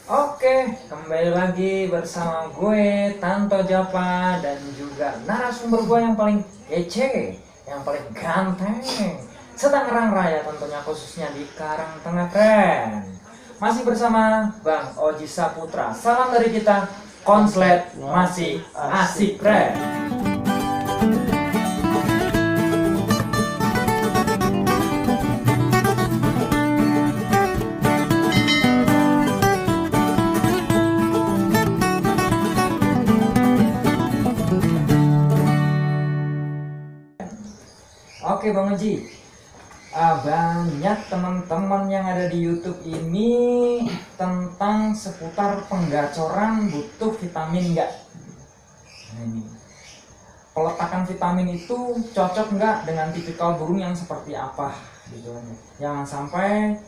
Oke, kembali lagi bersama gue, Tanto Japa, dan juga narasumber gue yang paling kece, yang paling ganteng, Setangerang Raya tentunya, khususnya di Karangtengah Keren. Masih bersama Bang Oji Saputra. Salam dari kita, Konslet masih asik keren. Oke Bang Oji, banyak teman-teman yang ada di YouTube ini tentang seputar penggacoran butuh vitamin nggak? Nah, ini peletakan vitamin itu cocok nggak dengan tipikal burung yang seperti apa gitu kan? Jangan sampai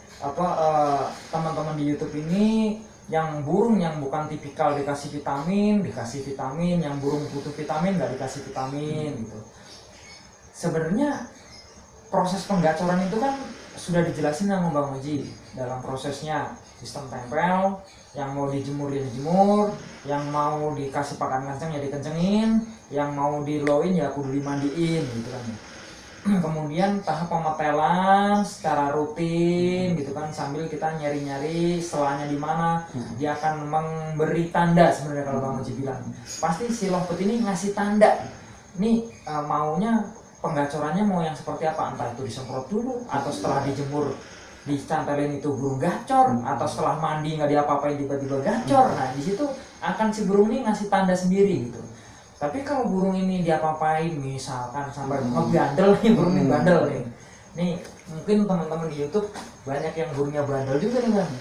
teman-teman di YouTube ini yang burung yang bukan tipikal dikasih vitamin, yang burung butuh vitamin nggak dikasih vitamin gitu. Sebenarnya proses penggacoran itu kan sudah dijelasin sama Bang Oji dalam prosesnya, sistem tempel, yang mau dijemur ya dijemur, yang mau dikasih pakan kenceng ya dikencengin, yang mau diloin ya kudu dimandiin gitu kan. Kemudian tahap pemetelan secara rutin gitu kan, sambil kita nyari-nyari selanya di mana. Dia akan memberi tanda sebenarnya, kalau Bang Oji bilang pasti si lovebird ini ngasih tanda ini maunya penggacorannya mau yang seperti apa, entah itu disemprot dulu atau setelah dijemur dicantelin itu burung gacor, atau setelah mandi nggak diapa-apain tiba-tiba gacor. Nah di situ akan si burung ini ngasih tanda sendiri gitu. Tapi kalau burung ini diapa-apain, misalkan sampai ngebandel nih, burung ini bandel nih mungkin teman-teman di YouTube banyak yang burungnya bandel juga nih Bang,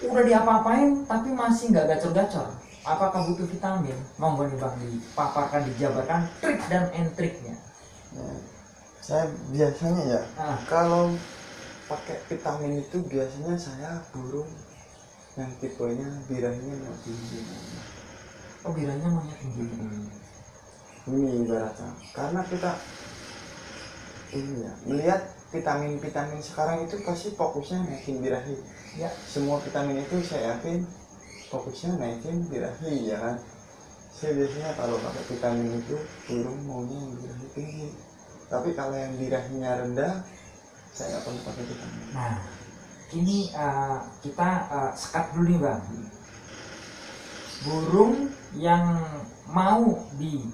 udah diapa-apain tapi masih nggak gacor-gacor, apakah butuh vitamin? Monggo nih Bang, dipaparkan, dijabarkan trik dan triknya. Saya biasanya ya kalau pakai vitamin itu biasanya saya burung yang tipenya birahinya mau tinggi. Oh, biranya maunya tinggi. Ini ibaratnya karena kita ini ya melihat vitamin sekarang itu pasti fokusnya naikin birahi ya. Semua vitamin itu saya yakin fokusnya naikin birahi ya kan. Saya biasanya kalau pakai vitamin itu burung maunya yang birahi tinggi, tapi kalau yang birahinya rendah saya nggak perlu pakai vitamin. Nah ini kita sekat dulu nih Bang, burung yang mau di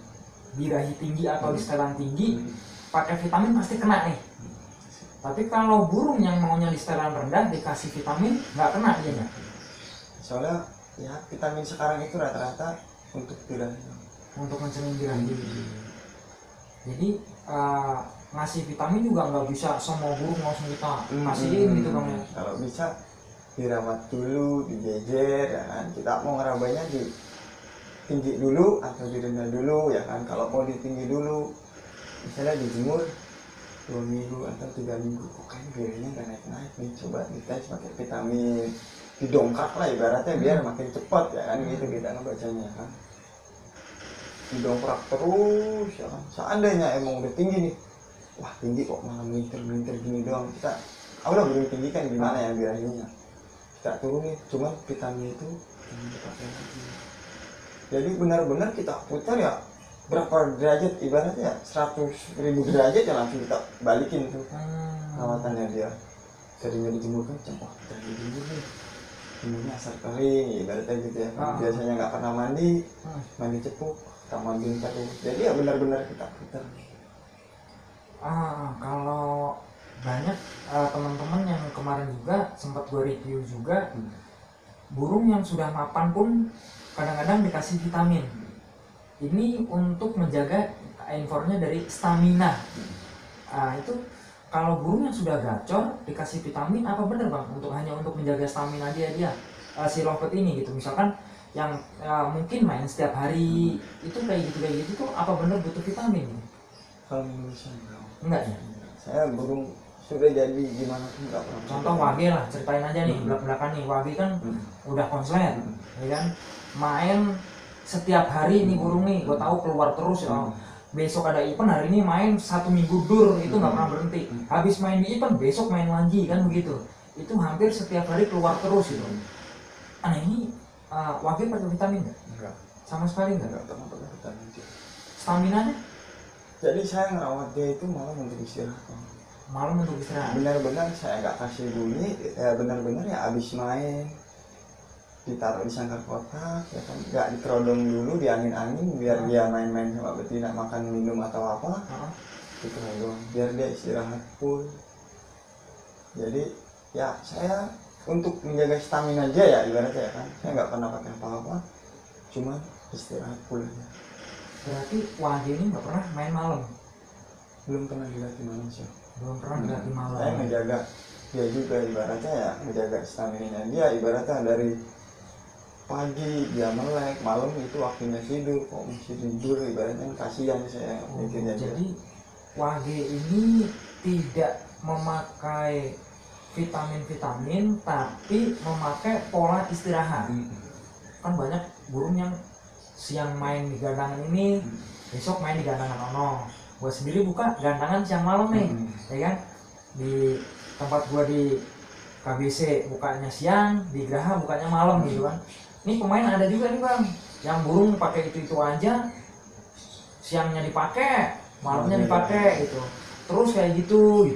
birahi tinggi atau di setelan tinggi pakai vitamin pasti kena nih. Tapi kalau burung yang maunya di setelan rendah dikasih vitamin nggak kena dia nggak? Soalnya ya vitamin sekarang itu rata-rata untuk birahi, untuk mencegah birahi. Jadi ngasih vitamin juga nggak bisa semua burung langsung kita kasihin gitu Bang ya. Kalau bisa dirawat dulu, dijejer ya kan. Kita mau ngerabainya di tinggi dulu atau direndah dulu ya kan. Kalau mau di tinggi dulu misalnya dijemur 2 minggu atau 3 minggu, kok kayaknya birahinya nggak naik-naik nih, coba dites pakai vitamin, didongkrak lah ibaratnya biar makin cepat ya kan. Gitu kita ngebacanya kan, didongkrak terus ya kan. Seandainya emang udah tinggi nih, wah tinggi kok malah melintir gini doang, kita udah belum tinggi kan gimana ya birahinya, kita turunin, cuman vitamin itu jangan dipakai lagi. Jadi benar-benar kita putar ya berapa derajat, ibaratnya 100.000 derajat ya langsung kita balikin tuh rawatannya. Dia tadinya dijemur kenceng, wah kita dijemur nih, jemurnya asal kering ibaratnya gitu ya. Biasanya nggak pernah mandi cepuk, kita mandiin terus, jadi ya benar-benar kita putar. Kalau banyak teman-teman yang kemarin juga sempat gue review juga, burung yang sudah mapan pun kadang-kadang dikasih vitamin. Ini untuk menjaga infornya dari stamina. Itu kalau burung yang sudah gacor dikasih vitamin, apa bener Bang hanya untuk menjaga stamina dia si lovebird ini gitu? Misalkan yang mungkin main setiap hari itu kayak gitu tuh, apa bener butuh vitamin? Kalau menurut saya enggak ya? Saya burung sudah jadi gimana pun nggak pernah. Contoh Wage lah, ceritain aja nih belak-belakan nih. Wage kan udah konslet, ya kan, main setiap hari nih burung nih, gue tahu keluar terus ya. Besok ada event, hari ini main 1 minggu dur, itu nggak pernah berhenti. Habis main di event, besok main lagi kan begitu. Itu hampir setiap hari keluar terus gitu. Aneh ini Wage pakai vitamin nggak? Enggak, Sama sekali nggak? enggak pernah pakai vitamin C. Stamina-nya Jadi saya ngerawat dia itu malam untuk istirahat. malam untuk istirahat. Benar-benar saya nggak kasih bunyi, ya benar-benar ya abis main ditaruh di sangkar kotak, ya kan nggak dikerodong dulu, diangin-angin biar dia main-main sama betina, makan minum atau apa, dikerodong biar dia istirahat full. Jadi ya saya untuk menjaga stamina dia ya ibaratnya ya kan, saya nggak pernah pakai apa-apa, cuma istirahat full aja. Berarti Wage ini nggak pernah main malam, Belum pernah dilatih malam sih. belum pernah dilatih malam. Saya menjaga dia juga ibaratnya ya, menjaga stamina dia ibaratnya dari pagi dia melek, malam itu waktunya tidur, kok masih tidur ibaratnya kasihan saya mikirnya dia. Jadi Wage ini tidak memakai vitamin-vitamin tapi memakai pola istirahat. Kan banyak burung yang siang main di gandangan ini, besok main di gandangan ono. Gua sendiri buka gandangan siang malam nih, ya kan? Di tempat gua di KBC bukanya siang, di Graha bukanya malam gitu kan. Ini pemain ada juga nih bang, yang burung pakai itu aja, siangnya dipakai, malamnya dipakai gitu, terus kayak gitu.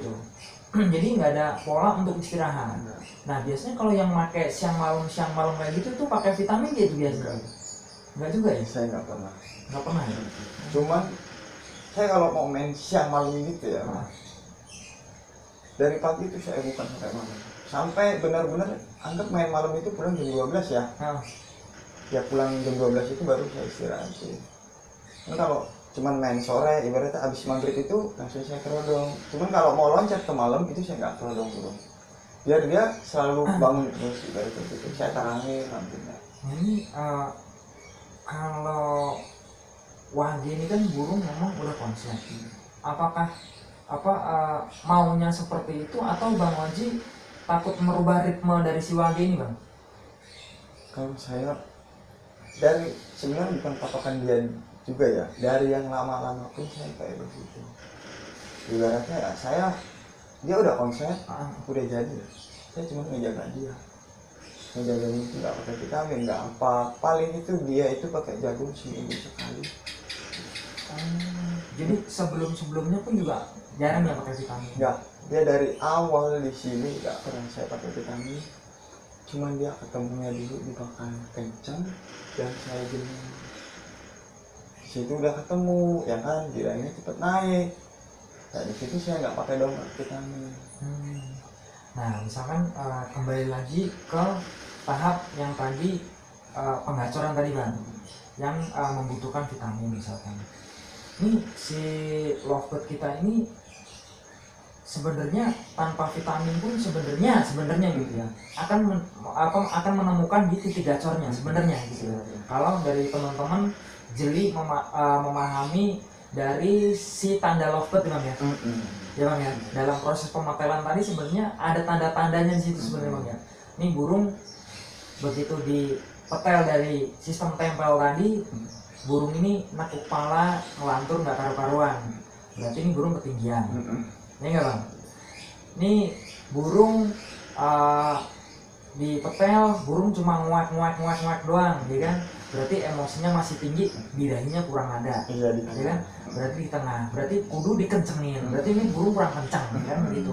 Jadi nggak ada pola untuk istirahat. Nah biasanya kalau yang pakai siang malam kayak gitu tuh pakai vitamin gitu biasanya. Nggak juga ya? Saya nggak pernah. Nggak pernah ya? Cuman saya kalau mau main siang malam gitu ya, dari pagi itu saya bukan sampai malam. Sampai benar-benar anggap main malam itu pulang jam 12 ya. Ya pulang jam 12 itu baru saya istirahat sih. Ini kalau cuman main sore ibaratnya abis maghrib itu langsung saya kerodong. Cuman kalau mau loncat ke malam itu saya nggak kerodong dulu. Biar dia selalu bangun terus ibaratnya gitu. Saya tarangin nantinya. Nah ini kalau Wage ini kan burung memang udah konsep. Apakah maunya seperti itu atau Bang Waji takut merubah ritme dari si Wage ini bang? Kalau saya dari sebenarnya bukan patokan dia juga ya, dari yang lama-lama pun saya kayak begitu. Ibaratnya ya, dia udah konsep, udah jadi, saya cuma ngejaga dia, ngejaga itu nggak pakai vitamin, nggak apa, paling itu dia itu pakai jagung seminggu sekali. Jadi sebelumnya pun juga jarang ya pakai vitamin? Nggak, dia dari awal di sini nggak pernah saya pakai vitamin, cuman dia ketemunya dulu di pakan kencang dan saya jenuh. Situ udah ketemu ya kan, bilangnya cepet naik. Nah di situ saya nggak pakai dong vitamin. Nah misalkan kembali lagi ke tahap yang tadi penggacoran tadi bang, yang membutuhkan vitamin misalkan. Ini si lovebird kita ini sebenarnya tanpa vitamin pun sebenarnya gitu ya akan menemukan di titik gacornya sebenarnya gitu ya. Kalau dari teman-teman jeli memahami dari si tanda lovebird bang ya, ya bang ya, dalam proses pematelan tadi sebenarnya ada tanda-tandanya di situ sebenarnya bang ya. Ini burung begitu dipetel dari sistem tempel tadi, burung ini nekuk kepala ngelantur nggak karu-karuan, berarti ini burung ketinggian. Ini enggak bang? Ini burung dipetel, burung cuma nguak doang, ya kan? Berarti emosinya masih tinggi, birahinya kurang ada, ya kan? Berarti di tengah, berarti kudu dikencengin, berarti ini burung kurang kencang, kan begitu.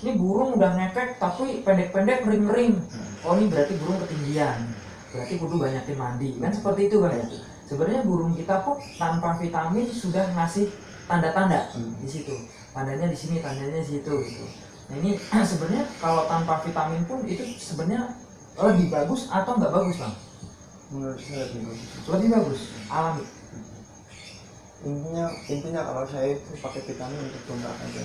Ini burung udah ngekek tapi pendek-pendek ngering-ngering, oh ini berarti burung ketinggian, berarti kudu banyakin mandi, kan seperti itu bang ya. Sebenarnya burung kita kok tanpa vitamin sudah ngasih tanda-tanda di situ, tandanya di sini, tandanya di situ gitu. Nah ini sebenarnya kalau tanpa vitamin pun itu sebenarnya lebih bagus atau nggak bagus bang? Menurut saya Lebih bagus, alami. Intinya kalau saya itu pakai vitamin untuk tonggak aja,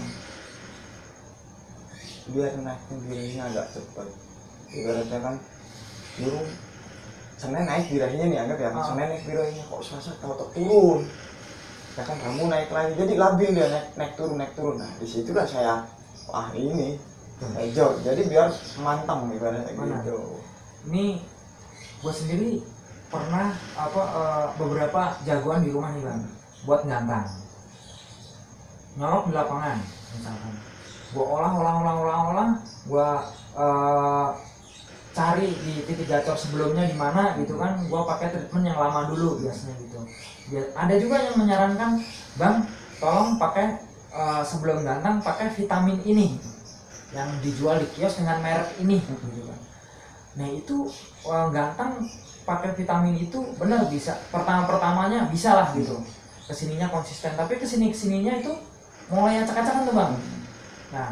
biar naiknya birahinya agak cepat. Ibaratnya kan burung Senin naik birahinya nih, anggap ya, Senin naik birahinya, kok Selasa tahu turun, ya kan kamu naik lagi, jadi labil dia naik turun. Nah disitulah saya ini jauh, jadi biar mantang ibaratnya gitu. Ini gue sendiri pernah beberapa jagoan di rumah nih bang, buat ngantang nyolok di lapangan misalkan, gue olah, gue cari di titik gacor sebelumnya di mana gitu kan, gue pakai treatment yang lama dulu biasanya gitu. Ada juga yang menyarankan, bang tolong pakai sebelum gantang pakai vitamin ini yang dijual di kios dengan merek ini gitu kan. Nah itu gantang pakai vitamin itu benar bisa, pertamanya bisa lah gitu, kesininya konsisten, tapi kesininya itu mulai acak-acakan tuh bang. Nah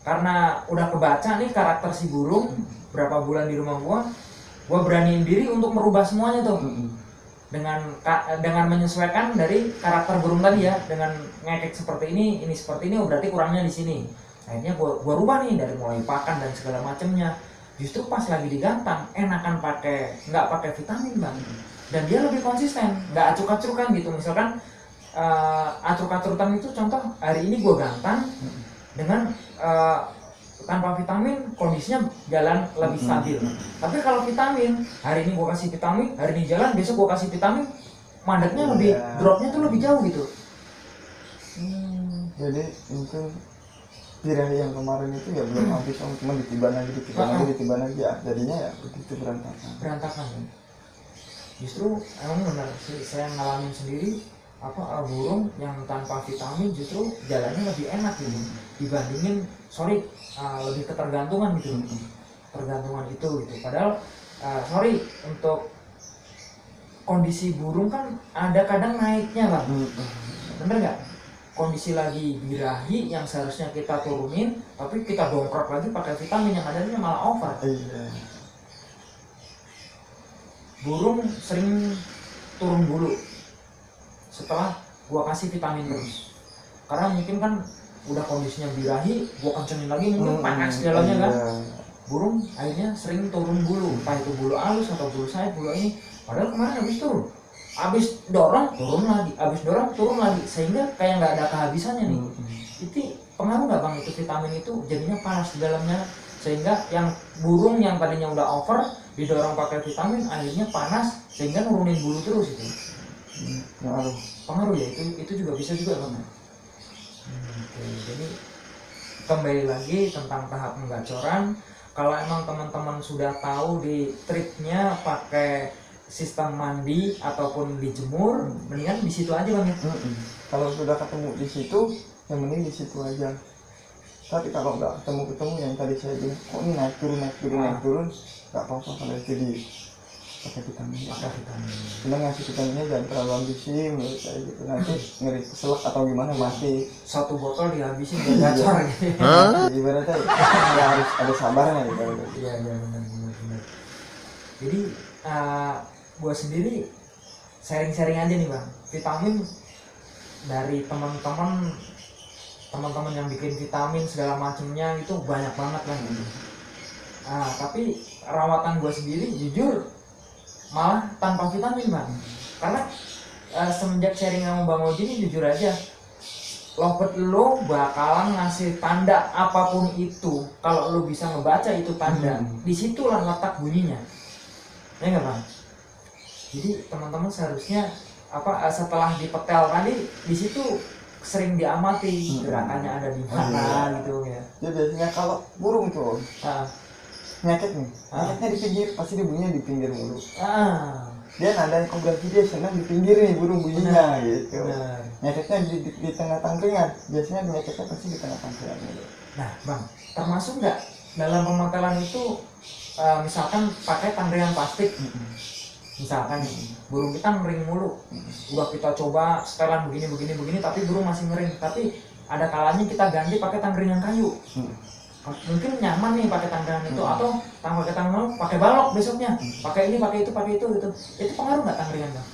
karena udah kebaca nih karakter si burung, berapa bulan di rumah gua beraniin diri untuk merubah semuanya tuh, dengan menyesuaikan dari karakter burung tadi ya, dengan ngekek seperti ini seperti ini, oh berarti kurangnya di sini. Akhirnya gua rubah nih dari mulai pakan dan segala macamnya. Justru pas lagi digantang enakan nggak pakai vitamin bang, dan dia lebih konsisten, nggak acuk-acukan gitu. Misalkan acuk-acukan itu contoh hari ini gua gantang dengan tanpa vitamin kondisinya jalan lebih stabil. Tapi kalau vitamin, hari ini gua kasih vitamin, hari ini jalan, besok gua kasih vitamin, mandeknya lebih, dropnya tuh lebih jauh gitu. Jadi mungkin birahi yang kemarin itu ya belum habis om, cuma ditiban lagi ya, jadinya ya begitu berantakan. Justru emang benar sih, saya ngalamin sendiri burung yang tanpa vitamin justru jalannya lebih enak gitu dibandingin lebih ketergantungan gitu, tergantungan itu gitu. Padahal untuk kondisi burung kan ada kadang naiknya bang, bener nggak? Kondisi lagi birahi yang seharusnya kita turunin, tapi kita dongkrak lagi pakai vitamin, yang adanya malah over. Burung sering turun bulu setelah gua kasih vitamin terus, karena mungkin kan udah kondisinya birahi, gua kencengin lagi mungkin panas dalamnya kan, burung akhirnya sering turun bulu, entah itu bulu halus atau bulu sayap, bulu ini. Padahal kemarin habis dorong turun lagi, habis dorong turun lagi, sehingga kayak nggak ada kehabisannya nih. Itu pengaruh nggak bang, itu vitamin itu jadinya panas di dalamnya, sehingga yang burung yang tadinya udah over didorong pakai vitamin akhirnya panas sehingga nurunin bulu terus itu. Pengaruh ya, itu juga bisa juga bang. Oke, jadi kembali lagi tentang tahap penggacoran. Kalau emang teman-teman sudah tahu di triknya pakai sistem mandi ataupun dijemur, mendingan di situ aja bang ya. Kalau sudah ketemu di situ, yang mending di situ aja. Tapi kalau nggak ketemu yang tadi saya bilang, kok ini naik turun, nggak apa-apa kalau itu di pakai vitamin. Cuma ngasih vitaminnya jangan terlalu ambisi menurut saya gitu. Nanti ngeri keselak atau gimana mati. Satu botol dihabisin udah gacor gitu. Ibaratnya ya harus ada sabarnya gitu. Iya benar. Jadi gua sendiri sharing aja nih bang, vitamin dari teman-teman yang bikin vitamin segala macamnya itu banyak banget kan. Tapi rawatan gua sendiri jujur malah tanpa vitamin bang, karena semenjak sharing sama Bang Oji ini jujur aja, lo bakalan ngasih tanda apapun itu kalau lo bisa ngebaca itu tanda. Disitulah letak bunyinya, ya nggak bang? Jadi teman-teman seharusnya setelah dipetel tadi di situ sering diamati gerakannya ada di mana gitu ya. Jadi biasanya kalau burung tuh nyakitnya di pinggir, pasti dia bunyinya di pinggir mulu. Dia nada kombinasi, dia senang di pinggir nih burung bunyinya gitu. Nyakitnya di tengah tangkringan, biasanya nyakitnya pasti di tengah tangkringan. Nah bang, termasuk nggak dalam pemetelan itu misalkan pakai tangkringan plastik, misalkan burung kita ngering mulu, udah kita coba setelan begini tapi burung masih ngering, tapi ada kalanya kita ganti pakai tangkringan kayu. Mungkin nyaman nih pakai tangkringan itu, atau pakai tangkringan pakai balok besoknya, pakai ini pakai itu gitu. Itu pengaruh nggak tangkringan bang?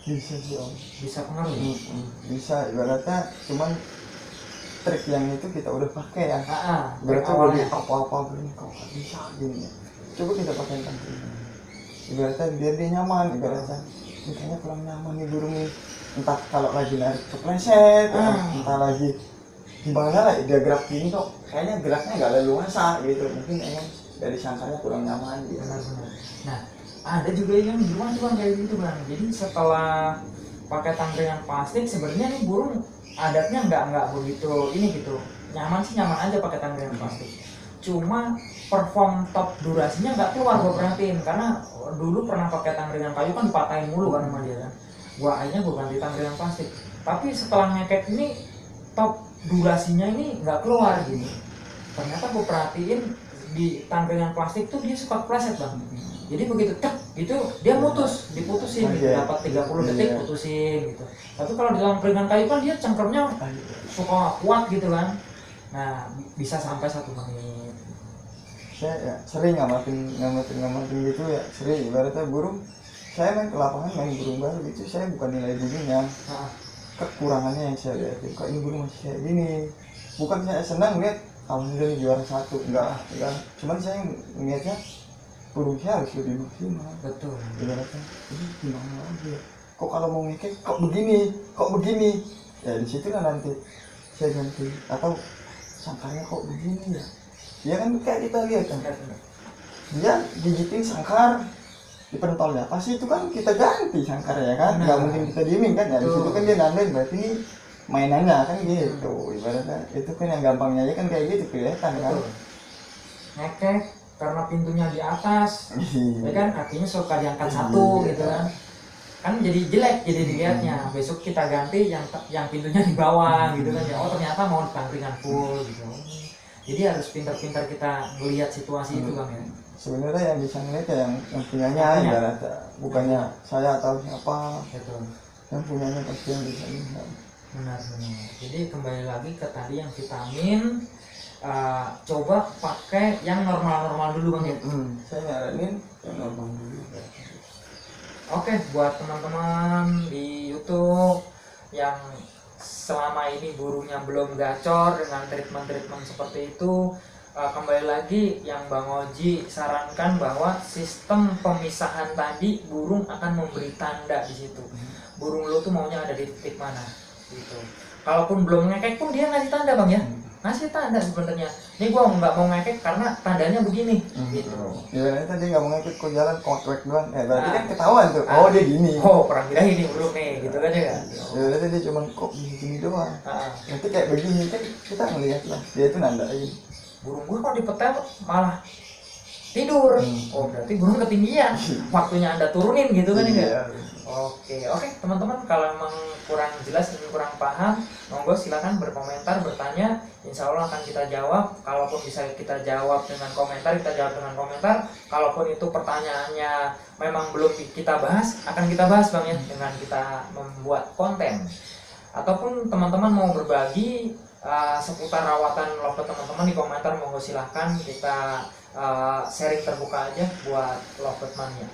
Bisa sih om. Bisa pengaruh ya? Bisa, ibaratnya cuman trik yang itu kita udah pakai ya. Berarti awalnya apa begini kok bisa gini. Coba kita pakai tangkringan. Ibaratnya biar dia nyaman, ibaratnya kayaknya kurang nyaman nih burung nih. Entah kalau lagi narik kepleset, entah lagi gimana lah dia gerak gini kok kayaknya geraknya nggak leluasa gitu, mungkin emang dari sangkanya kurang nyaman gitu. Benar. Nah ada juga yang di rumah tuh kayak gitu bang, jadi setelah pakai tangkringan plastik sebenarnya nih burung adatnya nggak begitu ini gitu, nyaman aja pakai tangkringan plastik. cuma perform top durasinya nggak keluar. Gue perhatiin karena dulu pernah pakai tangkringan kayu kan dipatahin mulu kan sama dia kan. Akhirnya gue ganti tangkringan plastik, tapi setelah ngekek ini top durasinya ini nggak keluar gitu. Ternyata gue perhatiin di tangkringan plastik tuh dia suka preset bang. Jadi begitu tek itu dia diputusin dapat 30 detik putusin gitu. Tapi kalau di tangkringan kayu kan dia cangkemnya suka kuat gitu kan. Nah bisa sampai 1 menit. Saya ya sering ngamatin gitu ya, sering ibaratnya burung. Saya main ke lapangan main burung baru gitu, saya bukan nilai burungnya, kekurangannya yang saya lihat. Kok ini burung masih kayak gini? Bukan saya senang lihat alhamdulillah juara 1, enggak. Cuman saya ngeliatnya burung saya harus lebih maksimal. Betul. Ibaratnya ini gimana lagi ya? Kok kalau mau ngekek kok begini? Ya di situ kan nanti saya ganti atau sangkarnya kok begini ya? Ya kan kayak kita lihat kan, dia gigitin sangkar di pentolnya, pasti itu kan kita ganti sangkarnya kan, nggak mungkin kita diemin kan, ya di situ kan dia nandain berarti ini mainannya kan gitu, ibaratnya itu kan yang gampangnya aja kan kayak gitu kelihatan kan. Ngekek karena pintunya di atas, ya kan kakinya suka diangkat satu gitu kan jadi jelek jadi dilihatnya. Besok kita ganti yang pintunya di bawah gitu kan ya. Oh ternyata mau tangkringan full gitu. Jadi harus pintar-pintar kita melihat situasi itu bang ya. Sebenarnya yang bisa ngeliat ya yang punyanya ibaratnya, bukannya saya atau siapa. Betul. Yang punyanya pasti yang bisa lihat. Benar. Jadi kembali lagi ke tadi yang vitamin, coba pakai yang normal dulu bang ya. Saya nyaranin yang normal dulu. Oke, buat teman-teman di YouTube yang selama ini burungnya belum gacor dengan treatment seperti itu, kembali lagi yang Bang Oji sarankan bahwa sistem pemisahan tadi burung akan memberi tanda di situ. Burung lo tuh maunya ada di titik mana gitu. Kalaupun belum ngekek pun dia ngasih tanda bang ya, ngasih tanda sebenarnya. Ini gua nggak mau ngekek karena tandanya begini gitu. Ya tadi nggak mau ngekek kok jalan kotrek doang, berarti kan ketahuan tuh. Oh dia gini. Oh perang kira ini burung nih gitu kan ya. Ya tadi cuma kok gini doang. Nanti kayak begini kan kita ngelihat lah, dia itu nandain. Burung gua kok dipetel malah tidur. Oh berarti burung ketinggian. Waktunya Anda turunin gitu kan ya. Oke teman-teman, kalau memang kurang jelas dan kurang paham, monggo silakan berkomentar, bertanya. Insya Allah akan kita jawab. Kalaupun bisa kita jawab dengan komentar, kita jawab dengan komentar. Kalaupun itu pertanyaannya memang belum kita bahas, akan kita bahas bang ya, dengan kita membuat konten. Ataupun teman-teman mau berbagi seputar rawatan lovebird teman-teman di komentar, monggo silahkan kita sharing terbuka aja buat lovebird mania.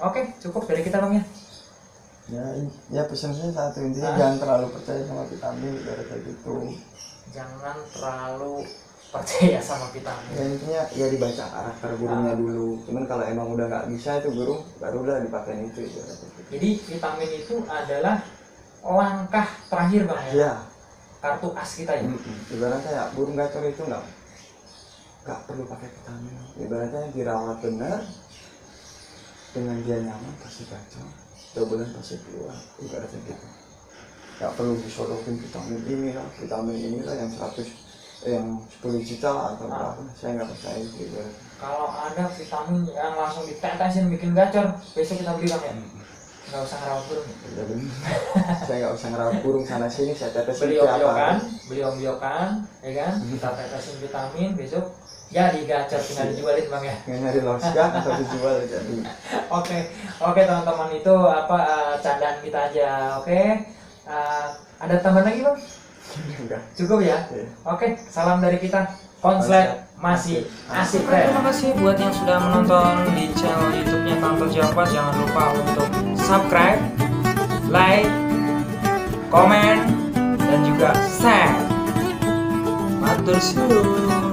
Oke, cukup dari kita bang ya. Ya pesan saya satu, intinya jangan terlalu percaya sama vitamin kayak gitu. Jangan terlalu percaya sama vitamin. Ya intinya ya dibaca karakter burungnya dulu. Cuman kalau emang udah nggak bisa itu burung, barulah dipakai itu. Jadi vitamin itu adalah langkah terakhir bang ya. Iya. Kartu as kita ya. Ibaratnya ya burung gacor itu nggak perlu pakai vitamin. Ibaratnya dirawat benar, dengan dia nyaman pasti gacor. 2 bulan pasti keluar, ibaratnya gitu. Nggak perlu disodokin vitamin inilah yang 10 juta atau berapa, saya nggak percaya itu ibaratnya. Kalau ada vitamin yang langsung ditetesin bikin gacor, besok kita beli bang ya. Nggak usah ngerawat burung ya? Saya nggak usah ngerawat burung sana sini, saya tetesin beli om-biokan ya kan, kita tetesin vitamin, besok jadi gacor, tinggal dijualin bang ya. Nyari loska atau dijual jadi. Oke teman-teman, itu candaan kita aja. Ada tambahan lagi bang? Enggak. Cukup ya? Oke, salam dari kita. Konslet masih asik. Terima kasih buat yang sudah menonton di channel YouTube-nya Tante Java. Jangan lupa untuk subscribe, like, komen, dan juga share. Matur suwun.